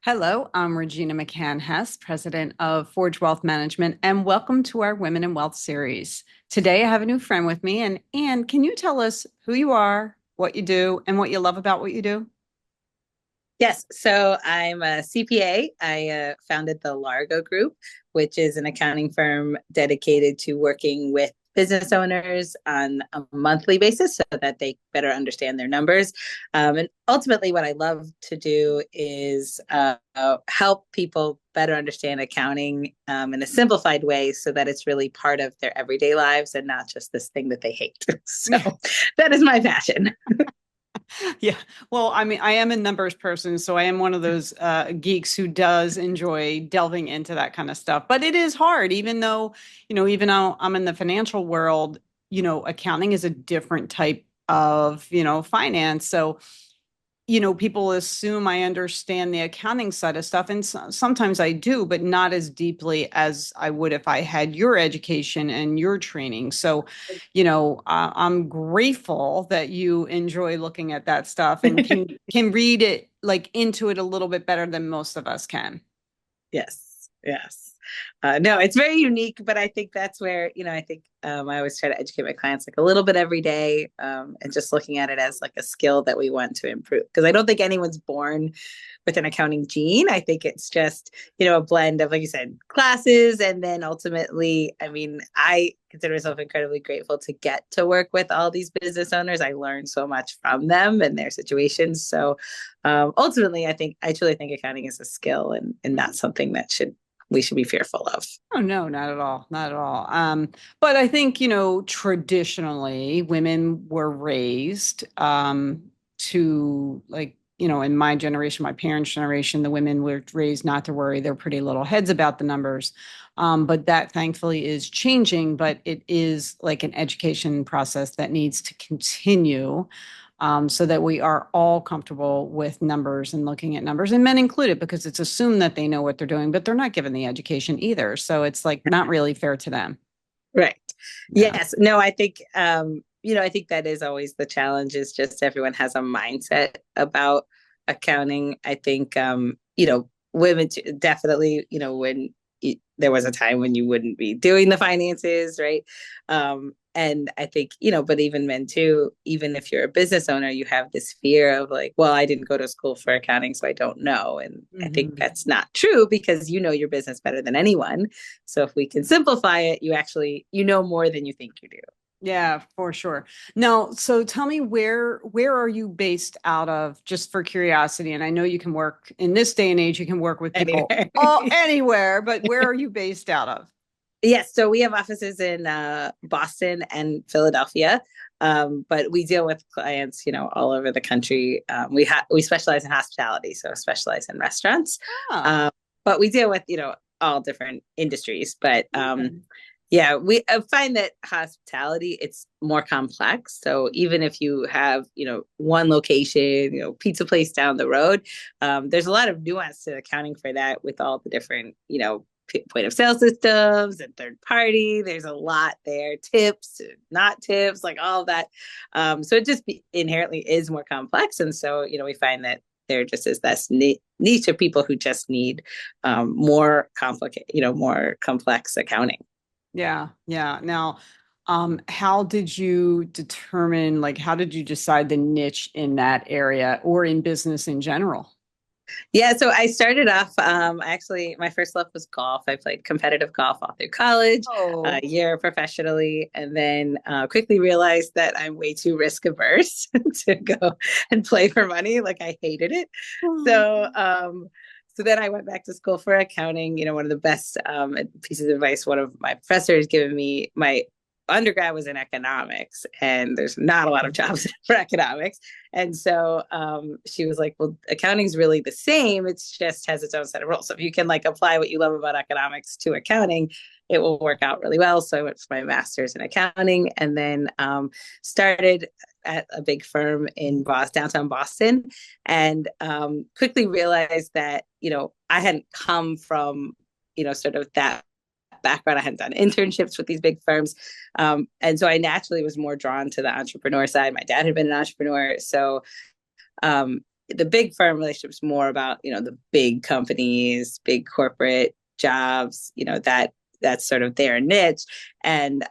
Hello, I'm Regina McCann Hess, president of Forge Wealth Management, and welcome to our Women in Wealth series. Today, I have a new friend with me, and Anne, can you tell us who you are, what you do, and what you love about what you do? Yes, so I'm a CPA. I founded the Largo Group, which is an accounting firm dedicated to working with business owners on a monthly basis so that they better understand their numbers. And ultimately, what I love to do is help people better understand accounting in a simplified way so that it's really part of their everyday lives and not just this thing that they hate. So that is my passion. Yeah. Well, I mean, I am a numbers person, so I am one of those geeks who does enjoy delving into that kind of stuff. But it is hard, even though I'm in the financial world, accounting is a different type of, finance. So people assume I understand the accounting side of stuff, and sometimes I do, but not as deeply as I would if I had your education and your training. So, I'm grateful that you enjoy looking at that stuff and can read it like into it a little bit better than most of us can. Yes, yes. No, it's very unique, but I think that's where, I think I always try to educate my clients like a little bit every day, and just looking at it as like a skill that we want to improve. Because I don't think anyone's born with an accounting gene. I think it's just, a blend of, like you said, classes. And then ultimately, I mean, I consider myself incredibly grateful to get to work with all these business owners. I learned so much from them and their situations. So ultimately, I truly think accounting is a skill and not something that we should be fearful of. Oh, no, not at all. Not at all. But I think, traditionally women were raised to like, in my generation, my parents' generation, the women were raised not to worry their pretty little heads about the numbers. But that thankfully is changing, but it is like an education process that needs to continue so that we are all comfortable with numbers and looking at numbers, and men included, because it's assumed that they know what they're doing, but they're not given the education either. So it's like not really fair to them. Right. Yeah. Yes. No, I think I think that is always the challenge is just everyone has a mindset about accounting. I think women definitely, when there was a time when you wouldn't be doing the finances, right? And I think, but even men too, even if you're a business owner, you have this fear of like, well, I didn't go to school for accounting, so I don't know. And I think Mhm. that's not true because you know your business better than anyone. So if we can simplify it, you know more than you think you do. Yeah, for sure. Now, so tell me where are you based out of, just for curiosity? And I know you can work in this day and age, you can work with people Anyway. all anywhere, but where are you based out of? Yes, so we have offices in Boston and Philadelphia, but we deal with clients, all over the country. We specialize in hospitality, so specialize in restaurants, Ah, um, but we deal with all different industries. But okay. yeah, we find that hospitality it's more complex. So even if you have one location, pizza place down the road, there's a lot of nuance to accounting for that with all the different point of sale systems and third party. There's a lot there, tips, not tips, like all of that. So it just inherently is more complex. And so, we find that there just is this niche of people who just need more complicated, more complex accounting. Yeah, yeah. Now, how did you determine, like, how did you decide the niche in that area or in business in general? Yeah, so I started off. Actually, my first love was golf. I played competitive golf all through college, Oh, a year professionally, and then quickly realized that I'm way too risk averse to go and play for money. Like I hated it. So, so then I went back to school for accounting. One of the best pieces of advice one of my professors given me. My undergrad was in economics, and there's not a lot of jobs for economics. And so she was like, well, accounting's really the same. It just has its own set of rules. So if you can like apply what you love about economics to accounting, it will work out really well. So I went for my master's in accounting and then started at a big firm in downtown Boston, and quickly realized that, I hadn't come from, sort of that background. I hadn't done internships with these big firms. And so I naturally was more drawn to the entrepreneur side. My dad had been an entrepreneur. So the big firm relationships more about, the big companies, big corporate jobs, that's sort of their niche. And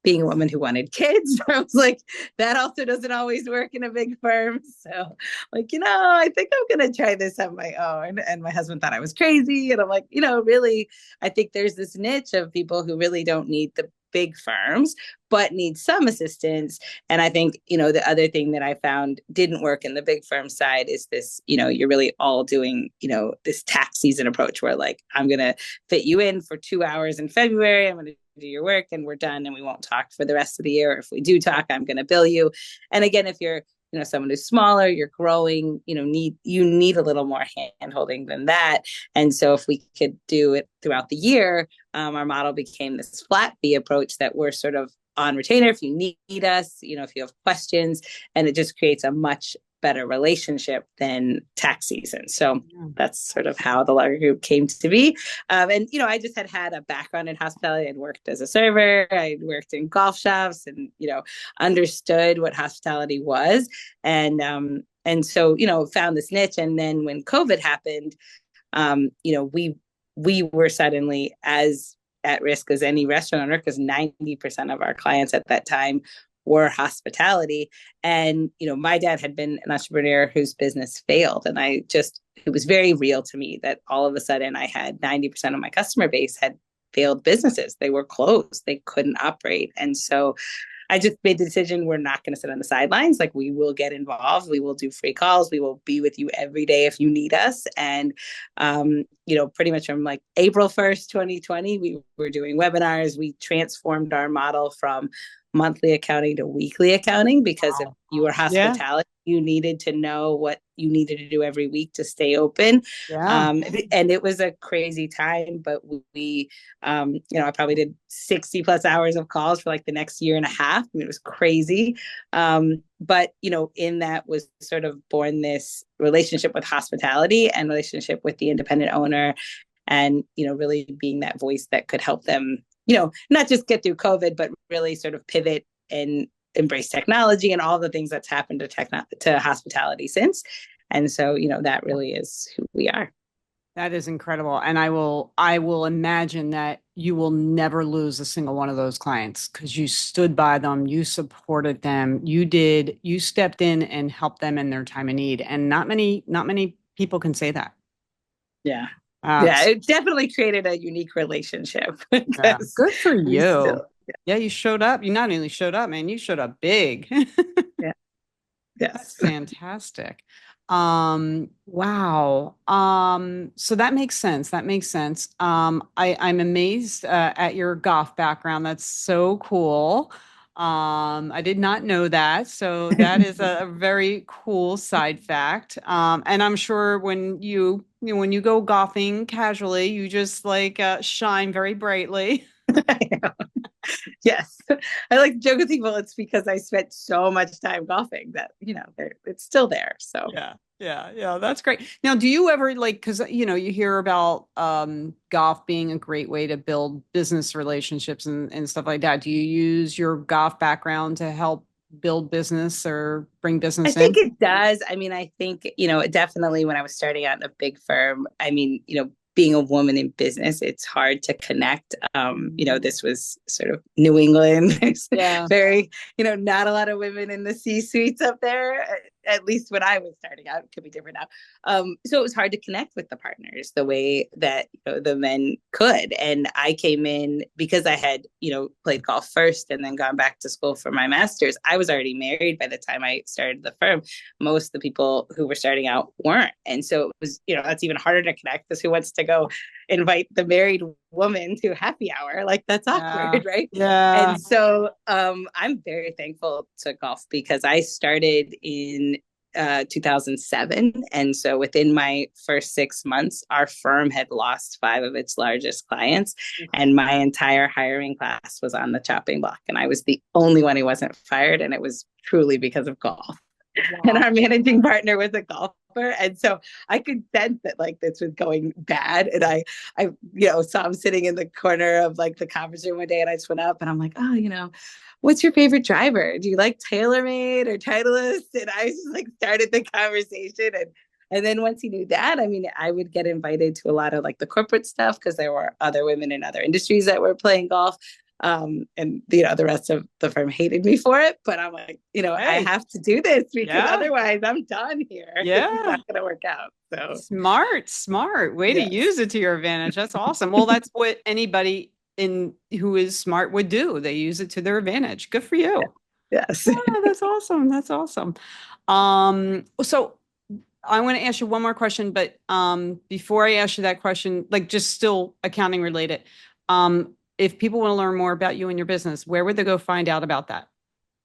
being a woman who wanted kids, I was like, that also doesn't always work in a big firm. So, like, I think I'm going to try this on my own. And my husband thought I was crazy. And I'm like, really, I think there's this niche of people who really don't need the big firms, but need some assistance. And I think, the other thing that I found didn't work in the big firm side is this, you're really all doing, this tax season approach where like, I'm going to fit you in for 2 hours in February. I'm going to do your work and we're done and we won't talk for the rest of the year. Or if we do talk, I'm going to bill you. And again, if you're, someone who's smaller, you're growing, you need a little more hand holding than that. And so if we could do it throughout the year, our model became this flat fee approach that we're sort of on retainer if you need us, if you have questions, and it just creates a much better relationship than tax season. So that's sort of how the Lager Group came to be. And, I just had a background in hospitality. I'd worked as a server. I'd worked in golf shops and, understood what hospitality was. And so, found this niche. And then when COVID happened, we were suddenly as at risk as any restaurant owner because 90% of our clients at that time were hospitality. And, my dad had been an entrepreneur whose business failed. And it was very real to me that all of a sudden I had 90% of my customer base had failed businesses. They were closed. They couldn't operate. And so I just made the decision we're not going to sit on the sidelines. Like we will get involved. We will do free calls. We will be with you every day if you need us. And, pretty much from like April 1st, 2020, we were doing webinars. We transformed our model from monthly accounting to weekly accounting because if you were hospitality, you needed to know what you needed to do every week to stay open. And it was a crazy time, but we, I probably did 60 plus hours of calls for like the next year and a half. I mean, it was crazy. But, in that was sort of born this relationship with hospitality and relationship with the independent owner and, really being that voice that could help them, not just get through COVID, but really sort of pivot and embrace technology and all the things that's happened to hospitality since. And so, that really is who we are. That is incredible. And I will imagine that you will never lose a single one of those clients because you stood by them, you supported them, you stepped in and helped them in their time of need. And not many people can say that. Yeah. It definitely created a unique relationship. Yeah. Good for you. Yeah, you showed up. You not only showed up, man, you showed up big. Yeah. Yes. That's fantastic. Wow. So that makes sense. I'm amazed at your golf background. That's so cool. I did not know that. So that is a very cool side fact. And I'm sure when you go golfing casually, you just like shine very brightly. Yes. I like to joke with people. It's because I spent so much time golfing that, it's still there. So Yeah. That's great. Now, do you ever because, you hear about golf being a great way to build business relationships and stuff like that. Do you use your golf background to help build business or bring business in? I think it does. I mean, I think, definitely when I was starting out in a big firm, I mean, being a woman in business, it's hard to connect. This was sort of New England. There's very, not a lot of women in the C-suites up there, at least when I was starting out. It could be different now. So it was hard to connect with the partners the way that the men could. And I came in because I had, played golf first and then gone back to school for my master's. I was already married by the time I started the firm. Most of the people who were starting out weren't. And so it was, that's even harder to connect because who wants to go invite the married woman to happy hour? Like that's awkward, right? Yeah. And so I'm very thankful to golf because I started in 2007. And so within my first 6 months, our firm had lost 5 of its largest clients. And my entire hiring class was on the chopping block. And I was the only one who wasn't fired. And it was truly because of golf. Wow. And our managing partner was a golf And so I could sense that like this was going bad. And saw him sitting in the corner of like the conference room one day, and I just went up and I'm like, oh, what's your favorite driver? Do you like TaylorMade or Titleist? And I just like started the conversation. And then once he knew that, I mean, I would get invited to a lot of like the corporate stuff because there were other women in other industries that were playing golf. The rest of the firm hated me for it, but I'm like, I Hey, have to do this because yeah, otherwise I'm done here. This is yeah. not going to work out. So, Smart way to yes, use it to your advantage. That's awesome. Well, that's what anybody in who is smart would do. They use it to their advantage. Good for yeah, you. yes. Oh, that's awesome. That's awesome. So I want to ask you one more question, but before I ask you that question, like just still accounting related, if people want to learn more about you and your business, where would they go find out about that?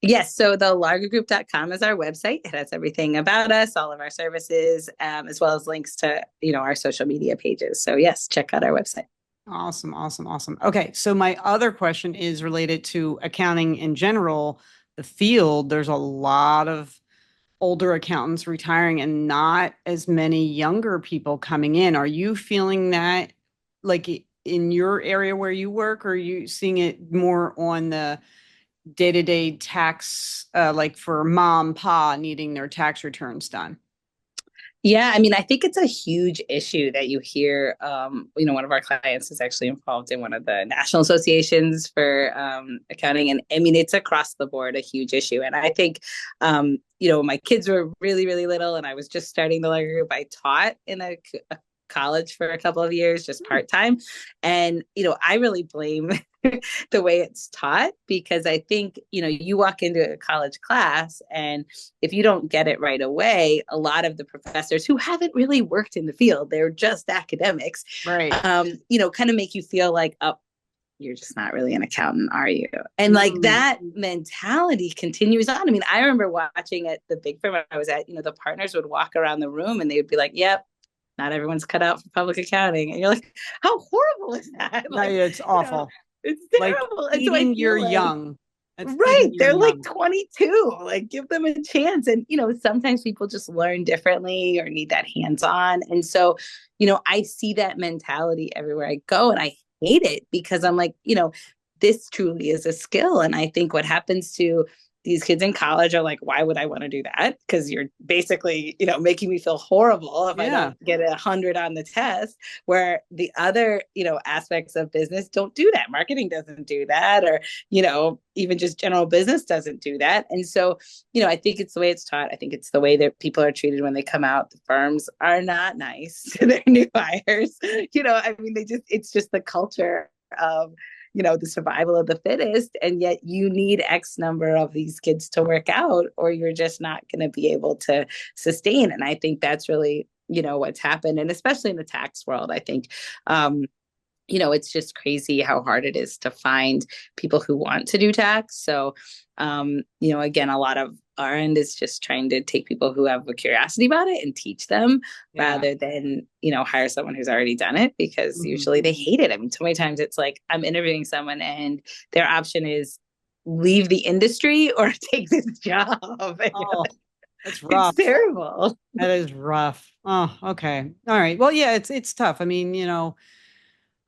Yes. So the largogroup.com is our website. It has everything about us, all of our services, as well as links to, our social media pages. So yes, check out our website. Awesome, awesome, awesome. Okay, so my other question is related to accounting in general, the field. There's a lot of older accountants retiring and not as many younger people coming in. Are you feeling that like in your area where you work, or are you seeing it more on the day-to-day tax, like for mom, pa needing their tax returns done? Yeah, I mean, I think it's a huge issue that you hear. One of our clients is actually involved in one of the national associations for accounting, and I mean, it's across the board a huge issue. And I think, my kids were really, really little, and I was just starting the larger group. I taught in a college for a couple of years, just part time, and I really blame the way it's taught because I think you walk into a college class and if you don't get it right away, a lot of the professors who haven't really worked in the field, they're just academics, Right. kind of make you feel like, oh, you're just not really an accountant, are you? And like Mm. that mentality continues on. I mean, I remember watching at the big firm I was at, the partners would walk around the room and they would be like, yep, not everyone's cut out for public accounting. And you're like, how horrible is that? No, Like, it's awful. it's Like terrible. And so I eating your feel like, young. That's right, eating your they're like young. 22. Like, give them a chance. And, sometimes people just learn differently or need that hands on. And so, I see that mentality everywhere I go and I hate it because I'm like, this truly is a skill. And I think what happens to these kids in college are like, why would I want to do that? Because you're basically, making me feel horrible if I Yeah. don't get 100 on the test. Where the other, aspects of business don't do that. Marketing doesn't do that, or even just general business doesn't do that. And so, I think it's the way it's taught. I think it's the way that people are treated when they come out. The firms are not nice to their new hires. I mean, it's just the culture of the survival of the fittest, and yet you need X number of these kids to work out or you're just not going to be able to sustain. And I think that's really what's happened, and especially in the tax world, I think it's just crazy how hard it is to find people who want to do tax. So, again, a lot of our end is just trying to take people who have a curiosity about it and teach them Yeah. rather than, hire someone who's already done it because Mhm. usually they hate it. I mean, so many times it's like I'm interviewing someone and their option is leave the industry or take this job. And Oh, that's it's rough. terrible. That is rough. Oh, okay. All right. Well, yeah, it's tough. I mean,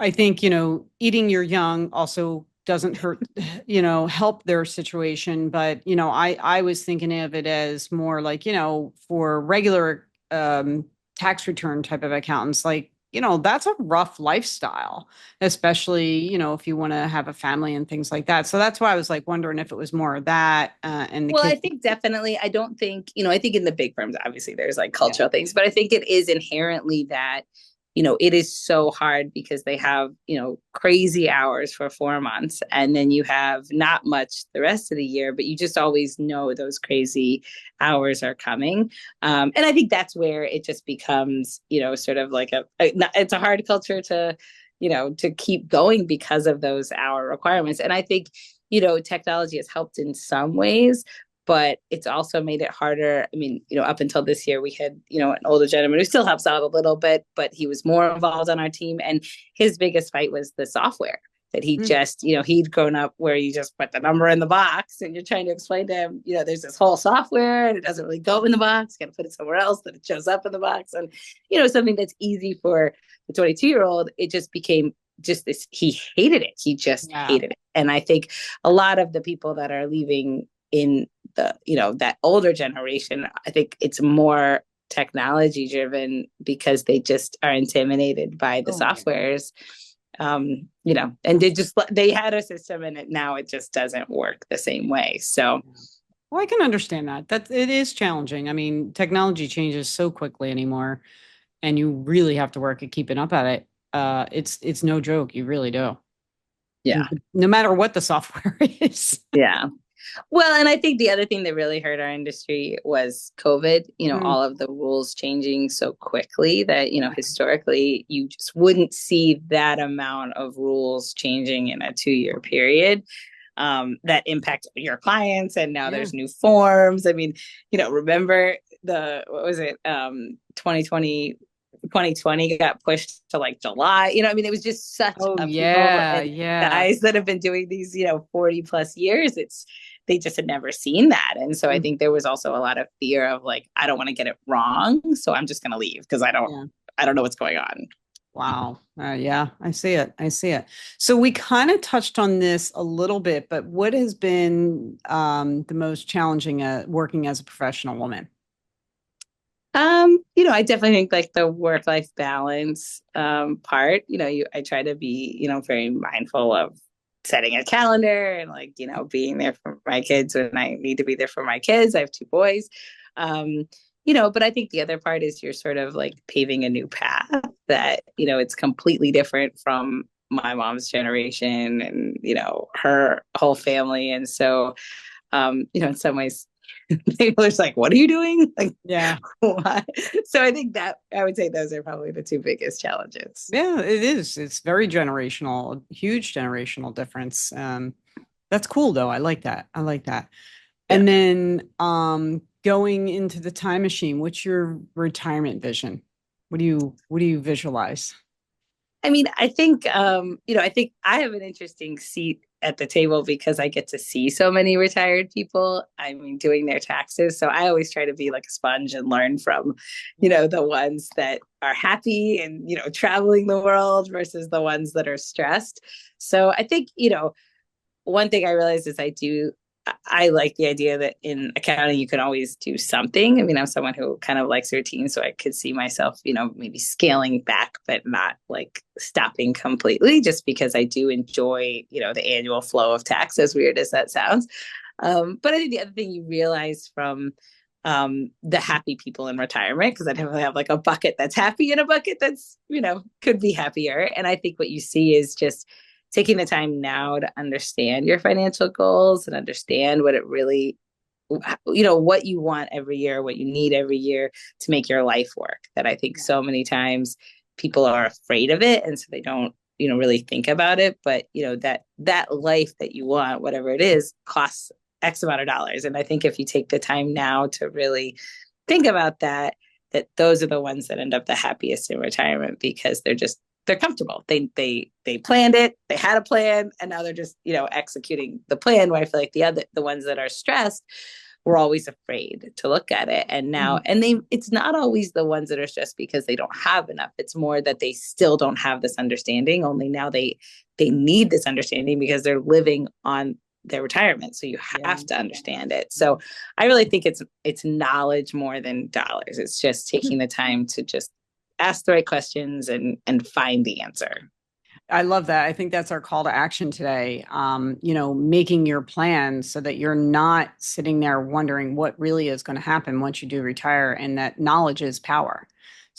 I think, eating your young also doesn't hurt, help their situation. But, I was thinking of it as more like, for regular tax return type of accountants, like, that's a rough lifestyle, especially, if you want to have a family and things like that. So that's why I was like wondering if it was more of that and the Well, I kids. think definitely, I don't think, I think in the big firms, obviously there's like Yeah. cultural things, but I think it is inherently that, it is so hard because they have, crazy hours for 4 months and then you have not much the rest of the year, but you just always know those crazy hours are coming. And I think that's where it just becomes, sort of like it's a hard culture to, to keep going because of those hour requirements. And I think, technology has helped in some ways, but it's also made it harder. I mean, up until this year, we had, an older gentleman who still helps out a little bit, but he was more involved on our team. And his biggest fight was the software. that he Mm. just, he'd grown up where you just put the number in the box and you're trying to explain to him, there's this whole software and it doesn't really go in the box. You got to put it somewhere else, that it shows up in the box. And, something that's easy for the 22-year-old, it just became just this, he hated it. He just Yeah. hated it. And I think a lot of the people that are leaving in the, that older generation, I think it's more technology driven because they just are intimidated by the Oh, yeah. softwares. And they had a system and now it just doesn't work the same way. So Well, I can understand that. That it is challenging. I mean, technology changes so quickly anymore, and you really have to work at keeping up at it. It's no joke. You really do. yeah, No matter what the software is. yeah. Well, and I think the other thing that really hurt our industry was COVID, Mm, all of the rules changing so quickly that, yeah. historically you just wouldn't see that amount of rules changing in a 2-year period that impact your clients. And now Yeah. there's new forms. I mean, remember what was it? 2020, 2020 got pushed to like July. I mean, it was just such Oh, a people yeah. and Yeah. guys that have been doing these, 40 plus years. They just had never seen that. And so I Mm, think there was also a lot of fear of like, I don't want to get it wrong. So I'm just going to leave because yeah. I don't know what's going on. Wow. Yeah, I see it. I see it. So we kind of touched on this a little bit, but what has been the most challenging working as a professional woman? I definitely think like the work-life balance part, I try to be, very mindful of setting a calendar and like, being there for my kids when I need to be there for my kids. I have two boys. Um, but I think the other part is you're sort of like paving a new path that, it's completely different from my mom's generation and, her whole family. And so, in some ways, they were just like, what are you doing? Like, Yeah. what? So I think that I would say those are probably the two biggest challenges. Yeah, it is. It's very generational, a huge generational difference. That's cool though. I like that. I like that. Yeah. And then going into the time machine, what's your retirement vision? What do you visualize? I mean, I think I have an interesting seat at the table because I get to see so many retired people. I mean, doing their taxes. So I always try to be like a sponge and learn from, Yeah. the ones that are happy and, traveling the world versus the ones that are stressed. So I think, one thing I realized is I like the idea that in accounting you can always do something. I mean, I'm someone who kind of likes routine, so I could see myself, maybe scaling back, but not like stopping completely, just because I do enjoy, the annual flow of tax, as weird as that sounds. But I think the other thing you realize from the happy people in retirement, because I definitely have like a bucket that's happy and a bucket that's, could be happier. And I think what you see is just taking the time now to understand your financial goals and understand what it really, what you want every year, what you need every year to make your life work. That I think so many times people are afraid of it. And so they don't, really think about it. But, that life that you want, whatever it is, costs X amount of dollars. And I think if you take the time now to really think about that, that those are the ones that end up the happiest in retirement because they're comfortable. They planned it, they had a plan, and now they're just, executing the plan. Where I feel like the ones that are stressed were always afraid to look at it. And now, Mhm. and it's not always the ones that are stressed because they don't have enough. It's more that they still don't have this understanding. Only now they need this understanding because they're living on their retirement. So you Yeah. have to understand it. So I really think it's knowledge more than dollars. It's just taking the time to just ask the right questions and find the answer. I love that. I think that's our call to action today. Making your plan so that you're not sitting there wondering what really is going to happen once you do retire, and that knowledge is power.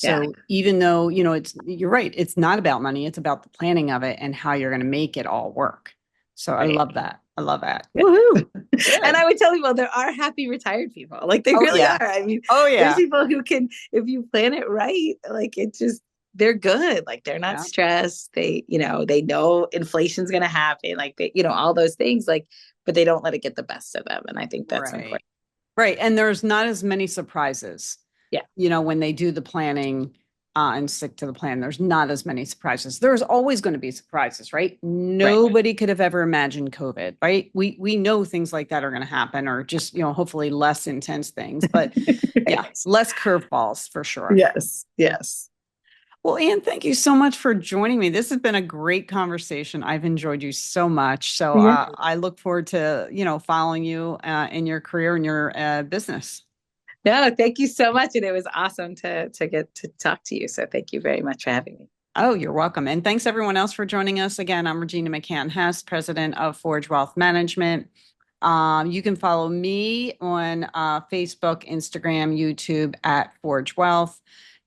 Yeah. So even though, you're right, it's not about money, it's about the planning of it and how you're going to make it all work. So I Right. love that. I love that. Yeah. Woohoo. And Good. I would tell people there are happy retired people. Like they Oh really yeah. are. I mean, Oh there's yeah. people who can, if you plan it right, like it just, they're good. Like they're not Yeah. stressed. They know inflation's going to happen. Like all those things, like, but they don't let it get the best of them. And I think that's Right. important. Right. And there's not as many surprises, Yeah. when they do the planning. and stick to the plan. There's not as many surprises. There's always going to be surprises, right? Right. Nobody could have ever imagined COVID, right? We know things like that are going to happen, or just, hopefully less intense things. But yeah, Right. less curveballs for sure. Yes. Yes. Well, Anne, thank you so much for joining me. This has been a great conversation. I've enjoyed you so much. So Yeah. I look forward to, following you in your career and your business. No, thank you so much. And it was awesome to get to talk to you. So thank you very much for having me. Oh, you're welcome. And thanks everyone else for joining us. Again, I'm Regina McCann-Hess, president of Forge Wealth Management. You can follow me on Facebook, Instagram, YouTube at Forge Wealth,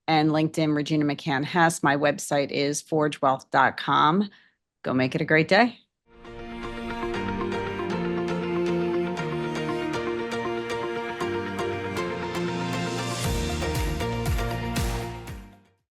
and LinkedIn, Regina McCann-Hess. My website is forgewealth.com. Go make it a great day.